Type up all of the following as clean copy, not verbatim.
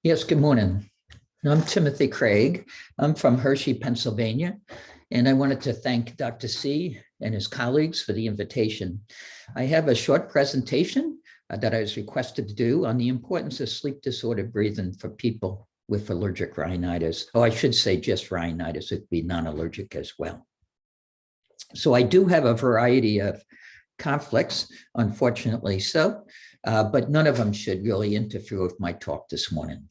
Yes, good morning. I'm Timothy Craig. I'm from Hershey, Pennsylvania, and I wanted to thank Dr. C and his colleagues for the invitation. I have a short presentation that I was requested to do on the importance of sleep-disordered breathing for people with allergic rhinitis. Oh, I should say just rhinitis. It would be non-allergic as well. So I do have a variety of conflicts, unfortunately so, but none of them should really interfere with my talk this morning.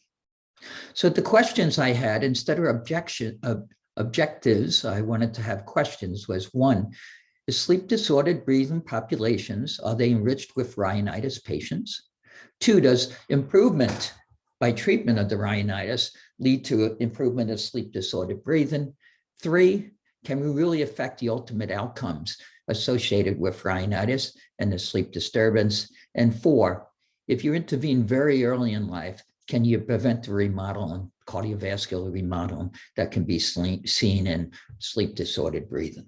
So the questions I had, instead of objectives, I wanted to have questions was one, is sleep-disordered breathing populations, are they enriched with rhinitis patients? Two, does improvement by treatment of the rhinitis lead to improvement of sleep-disordered breathing? Three, can we really affect the ultimate outcomes associated with rhinitis and the sleep disturbance? And four, if you intervene very early in life, can you prevent the remodeling, cardiovascular remodeling that can be seen in sleep disordered breathing?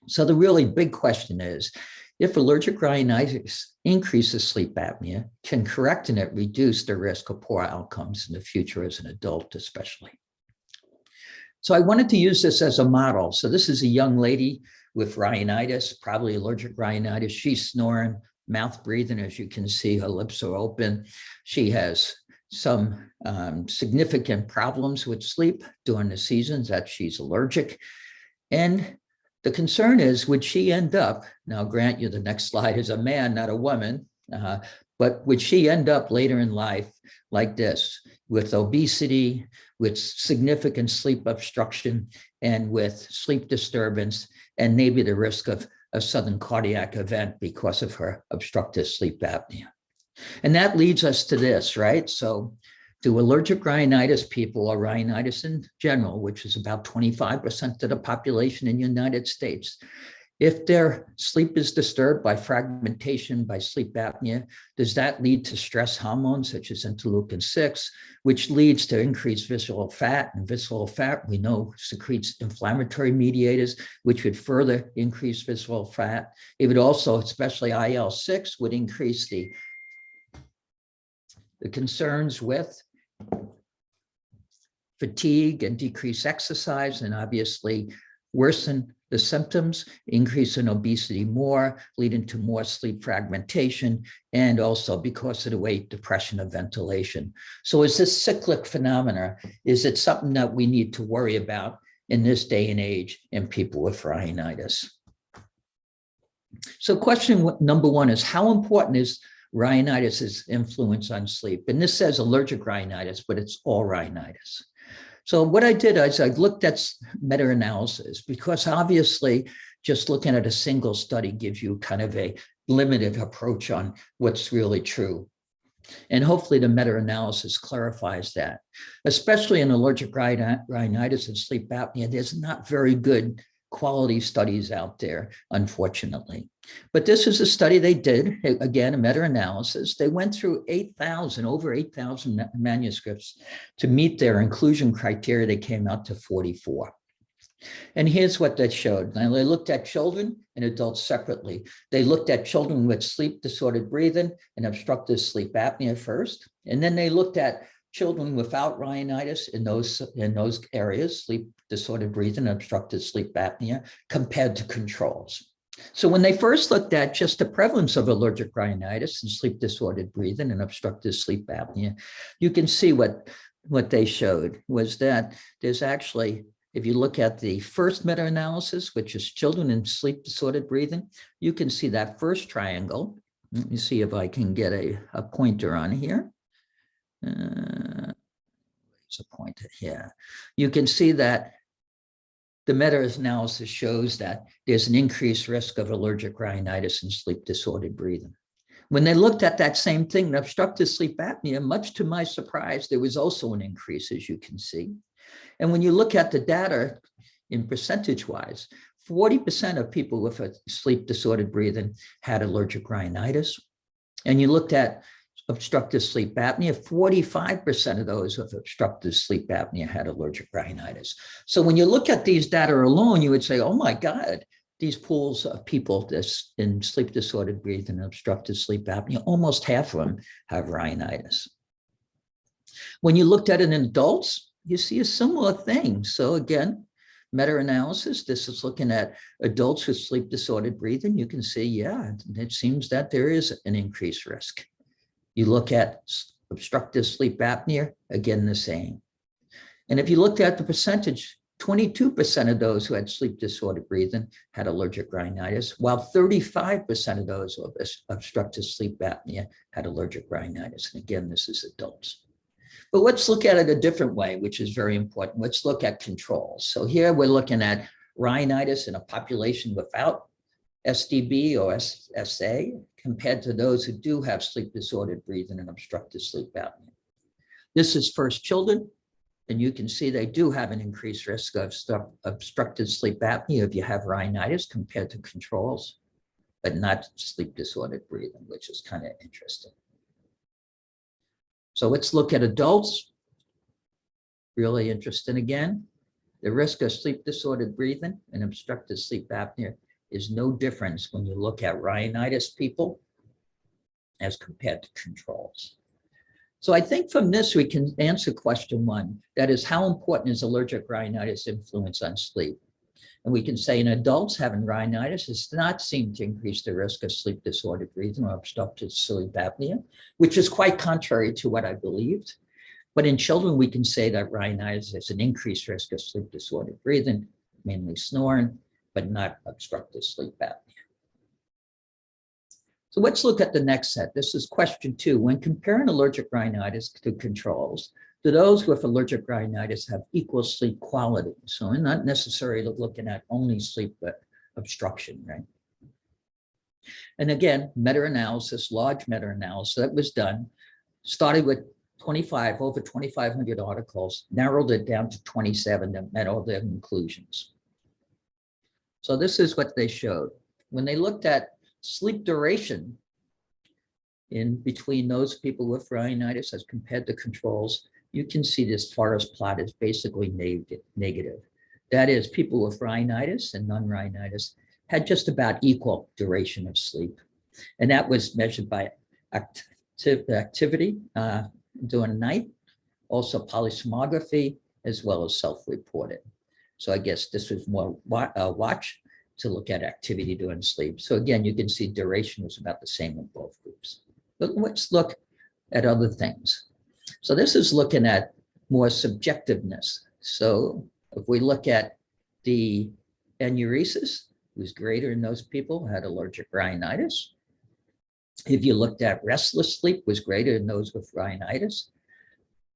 So the really big question is, if allergic rhinitis increases sleep apnea, can correcting it reduce the risk of poor outcomes in the future as an adult, especially? So I wanted to use this as a model. So this is a young lady with rhinitis, probably allergic rhinitis. She's snoring, mouth breathing, as you can see, her lips are open. She has some significant problems with sleep during the seasons that she's allergic. And the concern is, would she end up, now grant you the next slide is a man, not a woman, but would she end up later in life like this, with obesity, with significant sleep obstruction, and with sleep disturbance, and maybe the risk of a sudden cardiac event because of her obstructive sleep apnea? And that leads us to this, right? So do allergic rhinitis people, or rhinitis in general, which is about 25% of the population in the United States, if their sleep is disturbed by fragmentation, by sleep apnea, does that lead to stress hormones such as interleukin-6, which leads to increased visceral fat? And visceral fat, we know, secretes inflammatory mediators, which would further increase visceral fat. It would also, especially IL-6, would increase the concerns with fatigue and decreased exercise, and obviously worsen the symptoms, increase in obesity more, leading to more sleep fragmentation, and also because of the weight, depression of ventilation. So is this cyclic phenomena, is it something that we need to worry about in this day and age in people with rhinitis? So question number one is, how important is rhinitis's influence on sleep? And this says allergic rhinitis, but it's all rhinitis. So what I did is I looked at meta-analysis, because obviously just looking at a single study gives you kind of a limited approach on what's really true. And hopefully the meta-analysis clarifies that, especially in allergic rhinitis and sleep apnea. There's not very good quality studies out there, unfortunately. But this is a study they did, again, a meta-analysis. They went through over 8,000 manuscripts to meet their inclusion criteria. They came out to 44. And here's what that showed. Now, they looked at children and adults separately. They looked at children with sleep-disordered breathing and obstructive sleep apnea first. And then they looked at children without rhinitis in those areas, sleep-disordered breathing and obstructive sleep apnea, compared to controls. So when they first looked at just the prevalence of allergic rhinitis and sleep-disordered breathing and obstructive sleep apnea, you can see what they showed was that there's actually, if you look at the first meta-analysis, which is children in sleep-disordered breathing, you can see that first triangle. Let me see if I can get a pointer on here. There's a pointer here. You can see that the meta-analysis shows that there's an increased risk of allergic rhinitis and sleep-disordered breathing. When they looked at that same thing, obstructive sleep apnea, much to my surprise, there was also an increase, as you can see. And when you look at the data in percentage-wise, 40% of people with a sleep-disordered breathing had allergic rhinitis. And you looked at obstructive sleep apnea, 45% of those with obstructive sleep apnea had allergic rhinitis. So when you look at these data alone, you would say, oh my God, these pools of people in sleep disordered breathing and obstructive sleep apnea, almost half of them have rhinitis. When you looked at it in adults, you see a similar thing. So again, meta-analysis, this is looking at adults with sleep disordered breathing. You can see, yeah, it seems that there is an increased risk. You look at obstructive sleep apnea, again, the same. And if you looked at the percentage, 22% of those who had sleep disordered breathing had allergic rhinitis, while 35% of those with obstructive sleep apnea had allergic rhinitis. And again, this is adults. But let's look at it a different way, which is very important. Let's look at controls. So here we're looking at rhinitis in a population without SDB or SA compared to those who do have sleep disordered breathing and obstructive sleep apnea. This is first children, and you can see they do have an increased risk of obstructive sleep apnea if you have rhinitis compared to controls, but not sleep disordered breathing, which is kind of interesting. So let's look at adults. Really interesting again. The risk of sleep disordered breathing and obstructive sleep apnea is no difference when you look at rhinitis people as compared to controls. So I think from this, we can answer question one. That is, how important is allergic rhinitis influence on sleep? And we can say in adults having rhinitis does not seem to increase the risk of sleep disordered breathing or obstructive sleep apnea, which is quite contrary to what I believed. But in children, we can say that rhinitis has an increased risk of sleep disordered breathing, mainly snoring, but not obstructive sleep apnea. So let's look at the next set. This is question two. When comparing allergic rhinitis to controls, do those with allergic rhinitis have equal sleep quality? So we're not necessarily looking at only sleep obstruction, right? And again, meta-analysis, large meta-analysis that was done, started with over 2,500 articles, narrowed it down to 27 that met all their conclusions. So this is what they showed. When they looked at sleep duration in between those people with rhinitis as compared to controls, you can see this forest plot is basically negative. That is, people with rhinitis and non-rhinitis had just about equal duration of sleep. And that was measured by activity during the night, also polysomnography, as well as self-reported. So I guess this was more watch to look at activity during sleep. So again, you can see duration was about the same in both groups. But let's look at other things. So this is looking at more subjectiveness. So if we look at the enuresis, it was greater in those people who had allergic rhinitis. If you looked at restless sleep, was greater in those with rhinitis.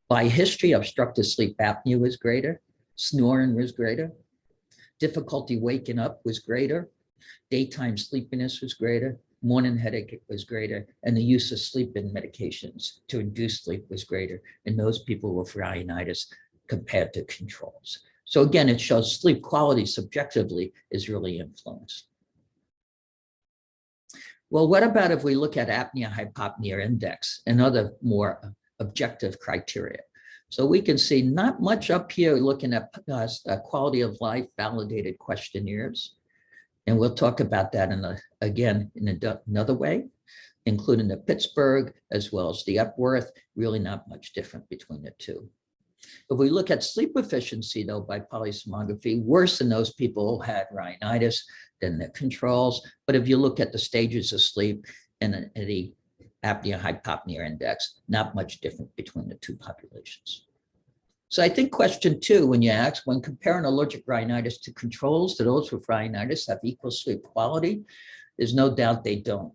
By history, obstructive sleep apnea was greater. Snoring was greater. Difficulty waking up was greater. Daytime sleepiness was greater. Morning headache was greater. And the use of sleep-in medications to induce sleep was greater in those people with rhinitis compared to controls. So again, it shows sleep quality subjectively is really influenced. Well, what about if we look at apnea-hypopnea index and other more objective criteria? So we can see not much up here looking at quality of life validated questionnaires. And we'll talk about that again in another way, including the Pittsburgh as well as the Epworth, really not much different between the two. If we look at sleep efficiency, though, by polysomnography, worse than those people who had rhinitis than the controls. But if you look at the stages of sleep and the apnea-hypopnea index, not much different between the two populations. So I think question two, when you ask, when comparing allergic rhinitis to controls, do those with rhinitis have equal sleep quality? There's no doubt they don't.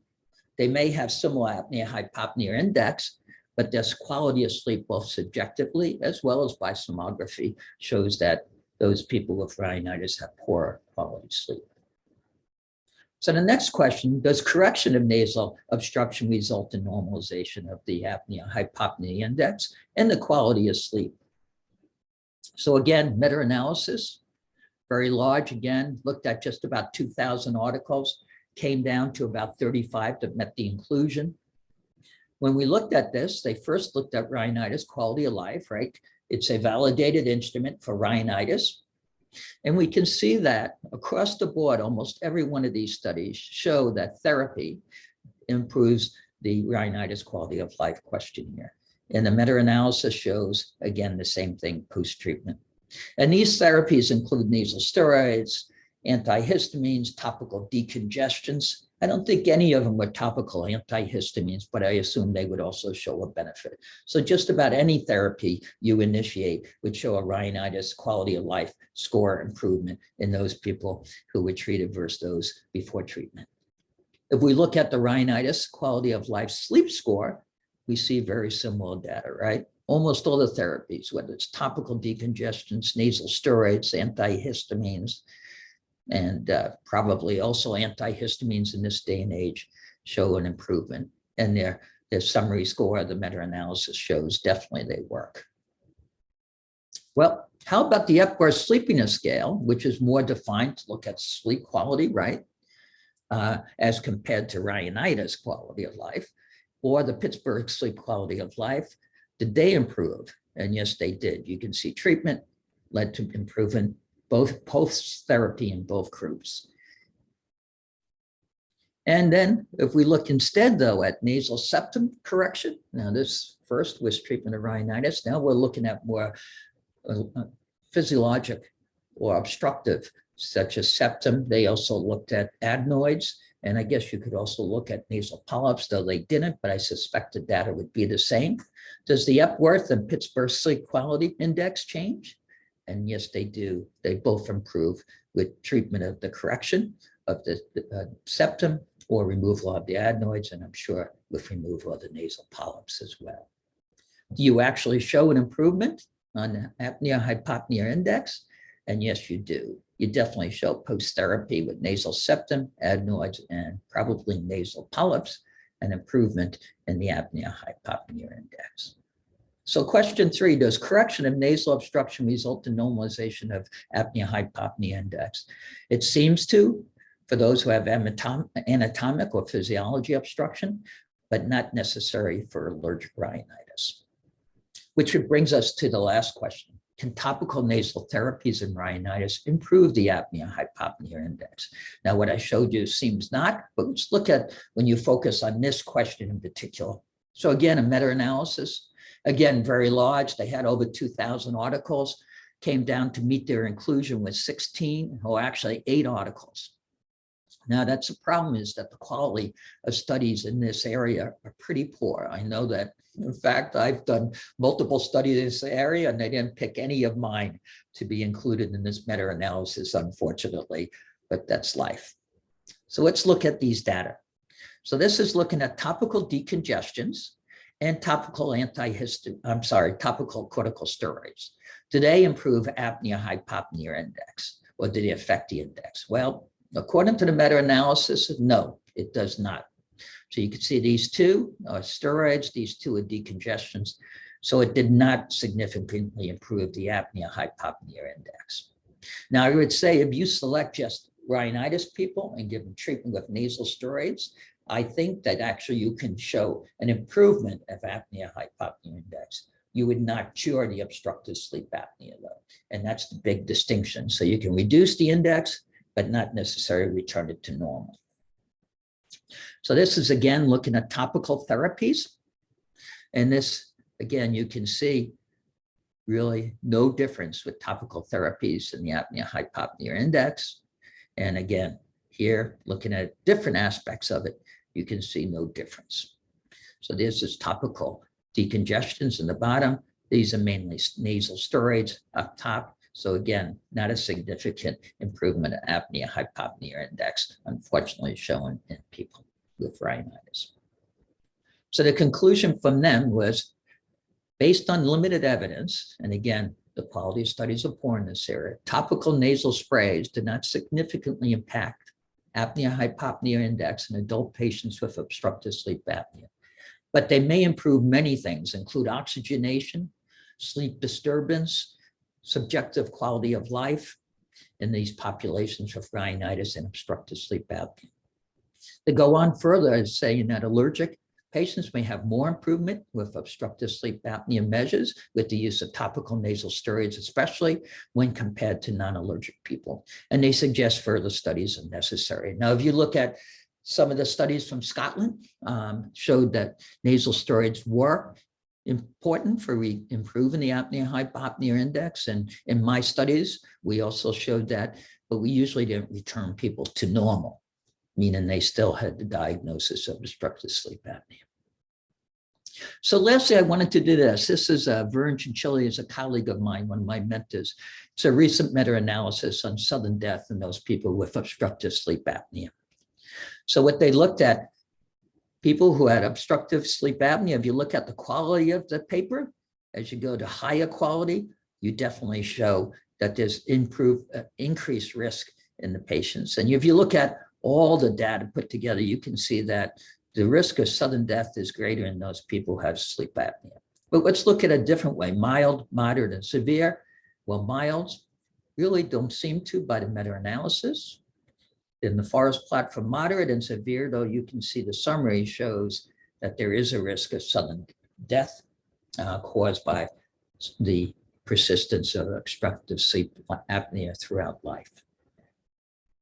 They may have similar apnea-hypopnea index, but their quality of sleep, both subjectively as well as by sonography, shows that those people with rhinitis have poorer quality sleep. So the next question, does correction of nasal obstruction result in normalization of the apnea-hypopnea index and the quality of sleep? So again, meta-analysis, very large, again, looked at just about 2,000 articles, came down to about 35 that met the inclusion. When we looked at this, they first looked at rhinitis quality of life, right? It's a validated instrument for rhinitis. And we can see that across the board, almost every one of these studies show that therapy improves the rhinitis quality of life questionnaire. And the meta-analysis shows, again, the same thing post-treatment. And these therapies include nasal steroids, antihistamines, topical decongestants. I don't think any of them were topical antihistamines, but I assume they would also show a benefit. So just about any therapy you initiate would show a rhinitis quality of life score improvement in those people who were treated versus those before treatment. If we look at the rhinitis quality of life sleep score, we see very similar data, right? Almost all the therapies, whether it's topical decongestants, nasal steroids, antihistamines, and probably also antihistamines in this day and age show an improvement. And their summary score of the meta-analysis shows definitely they work. Well, how about the Epworth Sleepiness Scale, which is more defined to look at sleep quality, right? As compared to rhinitis quality of life, or the Pittsburgh Sleep Quality of Life. Did they improve? And yes, they did. You can see treatment led to improvement, both post-therapy in both groups. And then if we look instead, though, at nasal septum correction, now this first was treatment of rhinitis. Now we're looking at more physiologic or obstructive, such as septum. They also looked at adenoids. And I guess you could also look at nasal polyps, though they didn't, but I suspect the data would be the same. Does the Epworth and Pittsburgh Sleep Quality Index change? And yes, they do. They both improve with treatment of the correction of the septum or removal of the adenoids, and I'm sure with removal of the nasal polyps as well. Do you actually show an improvement on the apnea-hypopnea index? And yes, you do. You definitely show post-therapy with nasal septum, adenoids, and probably nasal polyps, an improvement in the apnea-hypopnea index. So question 3, does correction of nasal obstruction result in normalization of apnea-hypopnea index? It seems to, for those who have anatomic or physiology obstruction, but not necessary for allergic rhinitis. Which brings us to the last question. Can topical nasal therapies in rhinitis improve the apnea-hypopnea index? Now, what I showed you seems not, but let's look at when you focus on this question in particular. So again, a meta-analysis, again, very large. They had over 2,000 articles, came down to meet their inclusion with 16, or actually 8 articles. Now, that's the problem, is that the quality of studies in this area are pretty poor. I know that. In fact, I've done multiple studies in this area, and they didn't pick any of mine to be included in this meta-analysis, unfortunately, but that's life. So let's look at these data. So this is looking at topical decongestions and topical topical corticosteroids. Do they improve apnea-hypopnea index, or do they affect the index? Well, according to the meta-analysis, no, it does not. So you can see these two are steroids, these two are decongestions. So it did not significantly improve the apnea-hypopnea index. Now, I would say if you select just rhinitis people and give them treatment with nasal steroids, I think that actually you can show an improvement of apnea-hypopnea index. You would not cure the obstructive sleep apnea, though. And that's the big distinction. So you can reduce the index, but not necessarily return it to normal. So this is, again, looking at topical therapies. And this, again, you can see really no difference with topical therapies in the apnea-hypopnea index. And again, here, looking at different aspects of it, you can see no difference. So this is topical decongestions in the bottom. These are mainly nasal steroids up top. So again, not a significant improvement in apnea-hypopnea index, unfortunately shown in people with rhinitis. So the conclusion from them was, based on limited evidence, and again, the quality of studies are poor in this area, topical nasal sprays did not significantly impact apnea-hypopnea index in adult patients with obstructive sleep apnea. But they may improve many things, include oxygenation, sleep disturbance, subjective quality of life in these populations with rhinitis and obstructive sleep apnea. They go on further as saying that allergic patients may have more improvement with obstructive sleep apnea measures with the use of topical nasal steroids, especially when compared to non-allergic people. And they suggest further studies are necessary. Now, if you look at some of the studies from Scotland, showed that nasal steroids were important for improving the apnea-hypopnea index. And in my studies, we also showed that, but we usually didn't return people to normal, meaning they still had the diagnosis of obstructive sleep apnea. So lastly, I wanted to do this. This is Vern Chinchilli, is a colleague of mine, one of my mentors. It's a recent meta-analysis on sudden death in those people with obstructive sleep apnea. So what they looked at, people who had obstructive sleep apnea, if you look at the quality of the paper, as you go to higher quality, you definitely show that there's increased risk in the patients. And if you look at all the data put together, you can see that the risk of sudden death is greater in those people who have sleep apnea. But let's look at a different way: mild, moderate, and severe. Well, milds really don't seem to by the meta-analysis. In the forest plot for moderate and severe, though, you can see the summary shows that there is a risk of sudden death caused by the persistence of obstructive sleep apnea throughout life.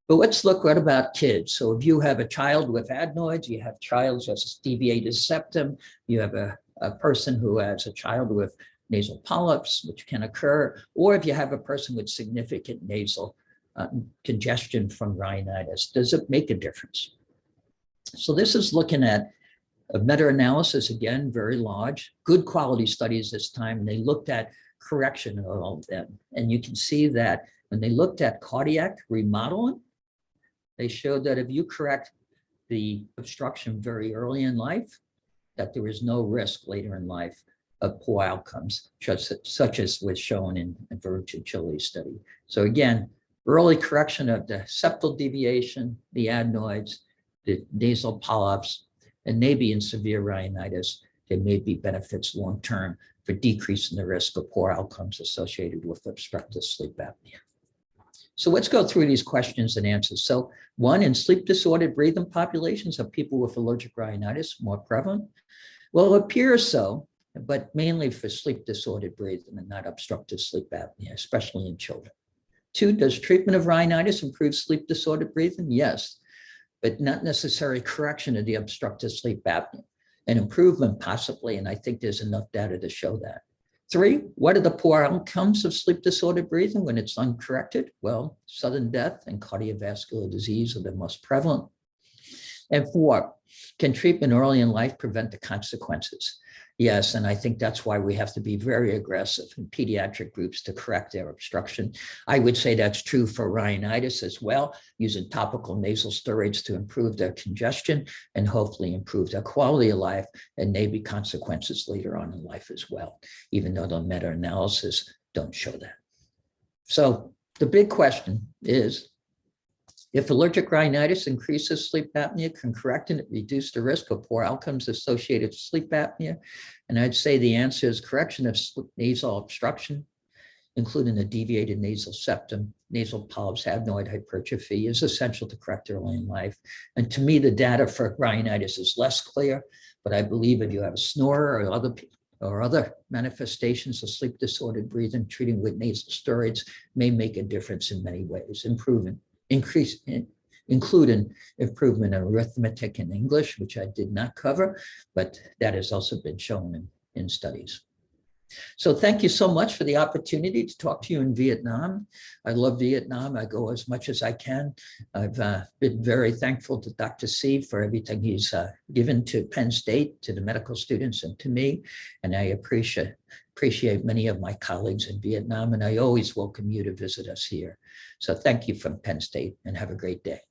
But let's look, what about kids? So if you have a child with adenoids, you have child with deviated septum, you have a person who has a child with nasal polyps, which can occur, or if you have a person with significant nasal congestion from rhinitis, does it make a difference? So this is looking at a meta-analysis, again, very large, good quality studies this time, and they looked at correction of all of them. And you can see that when they looked at cardiac remodeling, they showed that if you correct the obstruction very early in life, that there is no risk later in life of poor outcomes, such as was shown in Vern Chinchilli's study. So again, early correction of the septal deviation, the adenoids, the nasal polyps, and maybe in severe rhinitis, there may be benefits long-term for decreasing the risk of poor outcomes associated with obstructive sleep apnea. So let's go through these questions and answers. So one, in sleep disordered breathing populations, are people with allergic rhinitis more prevalent? Well, it appears so, but mainly for sleep disordered breathing and not obstructive sleep apnea, especially in children. Two, does treatment of rhinitis improve sleep disordered breathing? Yes, but not necessarily correction of the obstructive sleep apnea. An improvement possibly, and I think there's enough data to show that. Three, what are the poor outcomes of sleep disordered breathing when it's uncorrected? Well, sudden death and cardiovascular disease are the most prevalent. And four, can treatment early in life prevent the consequences? Yes, and I think that's why we have to be very aggressive in pediatric groups to correct their obstruction. I would say that's true for rhinitis as well, using topical nasal steroids to improve their congestion and hopefully improve their quality of life, and maybe consequences later on in life as well, even though the meta-analysis don't show that. So the big question is, if allergic rhinitis increases sleep apnea, can correcting it reduce the risk of poor outcomes associated with sleep apnea? And I'd say the answer is correction of nasal obstruction, including the deviated nasal septum, nasal polyps, adenoid hypertrophy, is essential to correct early in life. And to me, the data for rhinitis is less clear, but I believe if you have a snorer or other manifestations of sleep disordered breathing, treating with nasal steroids may make a difference in many ways, including improvement in arithmetic and English, which I did not cover, but that has also been shown in studies. So thank you so much for the opportunity to talk to you in Vietnam. I love Vietnam. I go as much as I can. I've been very thankful to Dr. C for everything he's given to Penn State, to the medical students, and to me. And I appreciate many of my colleagues in Vietnam, and I always welcome you to visit us here. So thank you from Penn State, and have a great day.